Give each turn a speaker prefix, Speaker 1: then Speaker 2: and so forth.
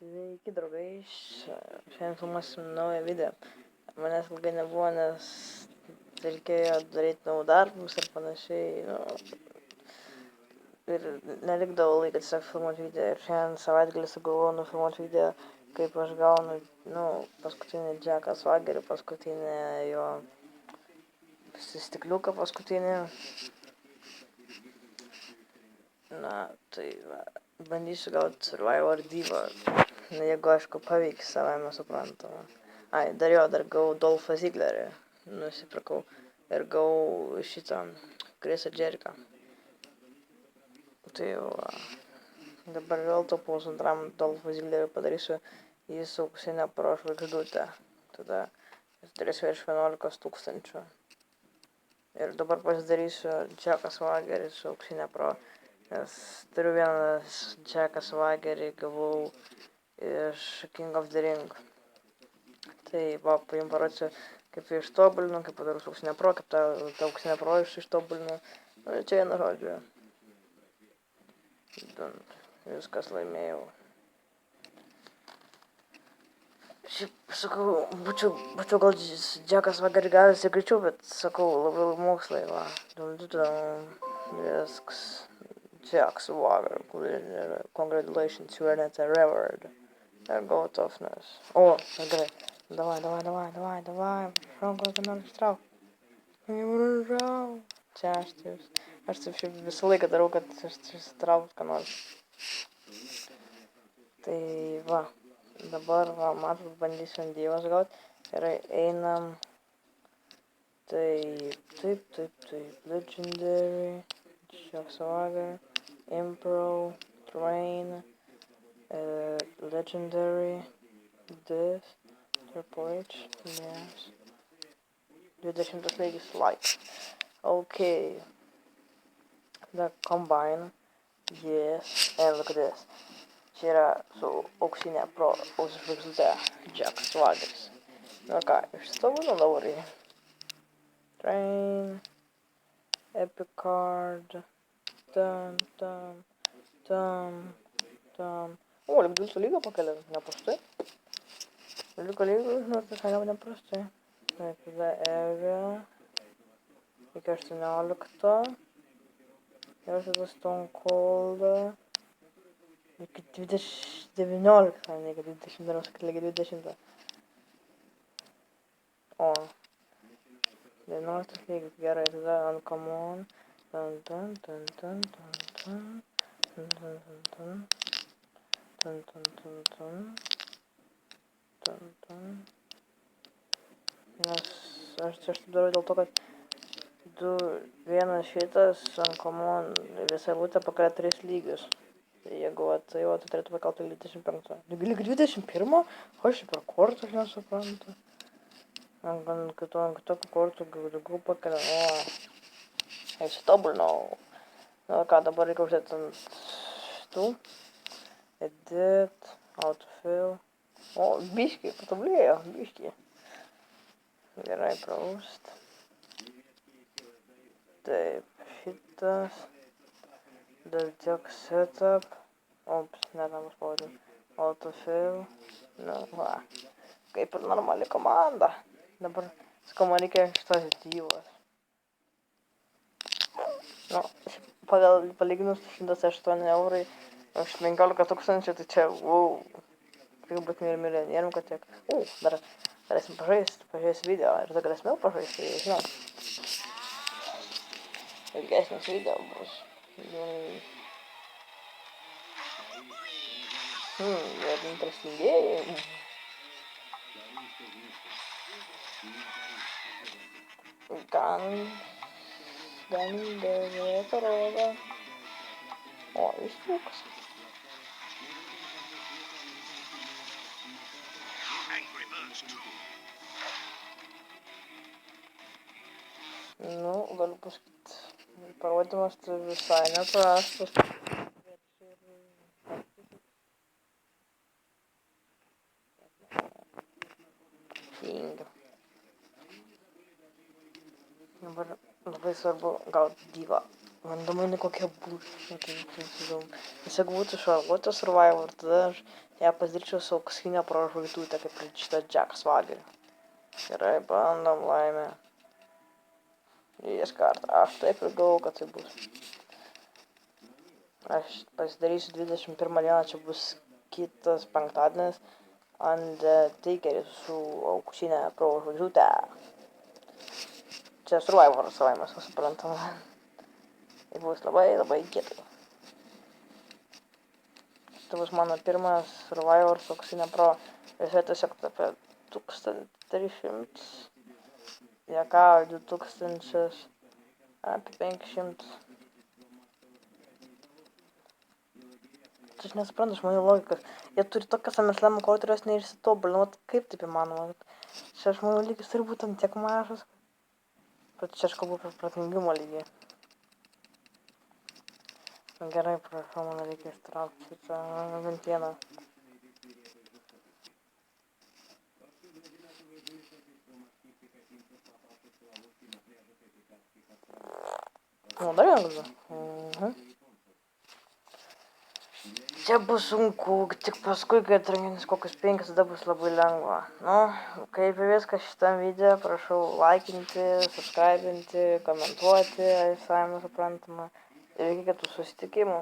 Speaker 1: Sveiki, draugai. Šiandien filmuosim naują video. Manęs ilgai nebuvo, nes reikėjo daryti namų darbus ir panašiai. Ir nelikdavo laiko tiesiog filmuoti video. Ir šiandien savaitgalį sugalvojau nufilmuoti video, kaip aš gaunu, paskutinį Jacką Swaggerį, paskutinį jo stikliuką paskutinį. Tai va, bandysiu gauti Survivor Diva. Jeigu aišku pavyks, savame suprantama. Dar gavau Dolfą Ziglerį, nusipirkau ir gavau šitą Chrisą Jeriką. Tai va, dabar vėl taupau antram Dolfą Zigleriui, padarysiu jį su auksinė pro žvaigždutė. Tada jis turėsiu virš 11 000. Ir dabar pasidarysiu Jacką Swaggerį su auksinė pro, nes turiu vienas Jacką Swaggerį, gavau iš King of the Ring. Tai va, jums parodysiu, kaip ištobulinu, kaip padarau auksinę pro, kaip tą auksinę pro ištobulinu. Čia vienu žodžiu. Viskas, laimėjau. Šiaip sakau, būčiau gal Jackas Swaggerį gavęs ir greičiau, bet sakau, labai mokslai, va. Risks Jack Swagger, congratulations, you earned a reward. There go toughness. O, gerai. Давай. Rankos ką nors ištrauk. Čia aš taip šiaip visą laiką darau, kad išsitraukt ką nors. Tai va, dabar, matot, bandysiu ant Dievos gauti. Ir einam. Taip. Legendary, Jack Swagger, Impro, Train, Legendary, this, Triple H, yes. 20 lygis like. Okay. The combine, yes, and look at this. Čia yra su auksinė pro žvaigždute Jack Swaggeris. Ką, išstovinu dabar jį. Train, Epic Card, tam. O, lyg 2 lygą pakeliam, neprastai. Liko lygų, nors visai neprastai. Tada Area, iki 18. Ir tada Stone Cold, iki 19, ne iki 20, dar sakyti, iki 20. O, 19 lygis, gerai, tada Uncommon, Nes aš taip darau dėl to, kad vienas šitas Uncommon visą eilutę pakelia 3 lygius. Tai jeigu tai turėtų pakelti 25. Lyg 21? O aš per kortus nesuprantu. Ant kitokių kortų lygų pakelia. O, ištobulinau. Ką, dabar reikia uždėti ant tų. Edit, autofill. O, biškį, patobulėjo, biškį. Gerai, praust. Taip, šitas. Dar tiek setup. Ops, netam spaudžiu. Autofill. Va. Kaip ir normali komanda. Dabar, sakau, man reikia šitos Divos. Palyginus 108 eurai. Už 15 000, tai čia, reikia būti milijonierium, kad tiek. Dar galėsim pažaisti video. Ir tada galėsim vėl pažaisti, žinau. Ilgesnis video bus. Ir interestingieji. Gan gerai atrodo. O, ištrūks. Galiu pasakyti, parodymas tai visai neprastas. Dabar labai svarbu gauti Divą. Randomai kokia bus. Nes jeigu būtų šarvuotė Survivor, tada aš ją pasidaryčiau su auksinė pražvaigždutė, kaip ir šitą Jack Swagger. Gerai, bandom laimę. Jis kartą. Aš taip ir galvoju, kad tai bus. Aš pasidarysiu 21 dieną, čia bus kitas penktadienis. Undertakeris su auksinė pražvaigždutė. Čia Survivor savaime suprantama. Tai bus labai kietai. Tai bus mano pirmas Survivor su auksinė pro. Jis tiesiog apie 1300. Jie ką, 2000. Apie 500. Aš nesuprantu žmonių logikos. Jie turi tokias SummerSlam kovas, kurios neišsitobulina. Kaip taip įmanoma? Čia žmonių lygis turi būti tiek mažas. Bet čia aš kalbu apie protingumo lygį. Gerai, prašau, man reikia ištraukti šitą bent vieną. Nu, dar vieną. Čia bus sunku, tik paskui, kai atrankinis kokius 5, tada bus labai lengva. Nu, kaip ir viskas šitam video, prašau laikinti, subscribinti, komentuoti, savame suprantama. Ir iki kitų susitikimų.